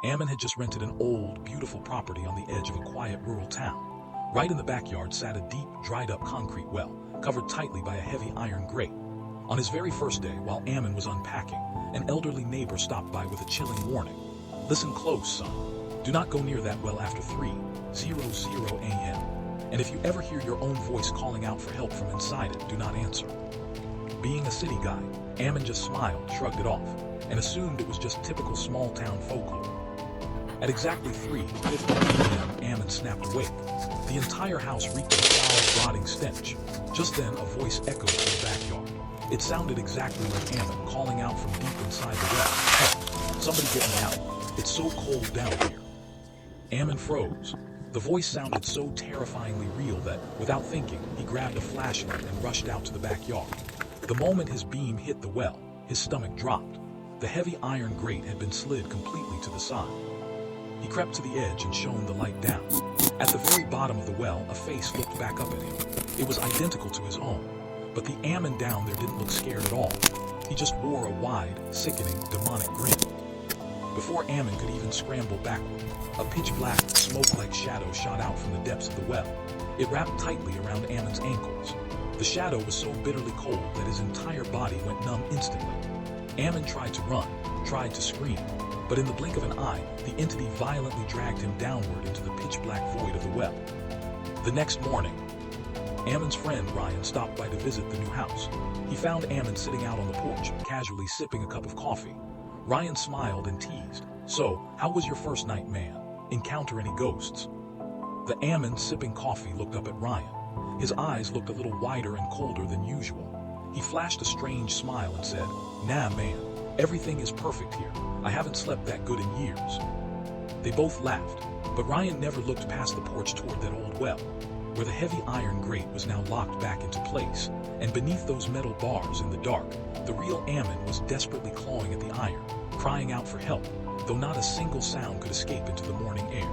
Ammon had just rented an old, beautiful property on the edge of a quiet rural town. Right in the backyard sat a deep, dried-up concrete well, covered tightly by a heavy iron grate. On his very first day, while Ammon was unpacking, an elderly neighbor stopped by with a chilling warning. "Listen close, son. Do not go near that well after 3:00 a.m. And if you ever hear your own voice calling out for help from inside it, do not answer." Being a city guy, Ammon just smiled, shrugged it off, and assumed it was just typical small-town folklore. At exactly 3:50 a.m., Ammon snapped awake. The entire house reeked of foul, rotting stench. Just then, a voice echoed from the backyard. It sounded exactly like Ammon calling out from deep inside the well. "Help! Somebody get me out. It's so cold down here." Ammon froze. The voice sounded so terrifyingly real that, without thinking, he grabbed a flashlight and rushed out to the backyard. The moment his beam hit the well, his stomach dropped. The heavy iron grate had been slid completely to the side. He crept to the edge and shone the light down. At the very bottom of the well, a face looked back up at him. It was identical to his own, but the Ammon down there didn't look scared at all. He just wore a wide, sickening, demonic grin. Before Ammon could even scramble backward, a pitch-black, smoke-like shadow shot out from the depths of the well. It wrapped tightly around Ammon's ankles. The shadow was so bitterly cold that his entire body went numb instantly. Ammon tried to run, tried to scream, but in the blink of an eye, the entity violently dragged him downward into the pitch-black void of the well. The next morning, Ammon's friend Ryan stopped by to visit the new house. He found Ammon sitting out on the porch, casually sipping a cup of coffee. Ryan smiled and teased. "So, how was your first night, man? Encounter any ghosts?" The Ammon sipping coffee looked up at Ryan. His eyes looked a little wider and colder than usual. He flashed a strange smile and said, "Nah, man. Everything is perfect here. I haven't slept that good in years." They both laughed, but Ryan never looked past the porch toward that old well, where the heavy iron grate was now locked back into place, and beneath those metal bars in the dark, the real Ammon was desperately clawing at the iron, crying out for help, though not a single sound could escape into the morning air.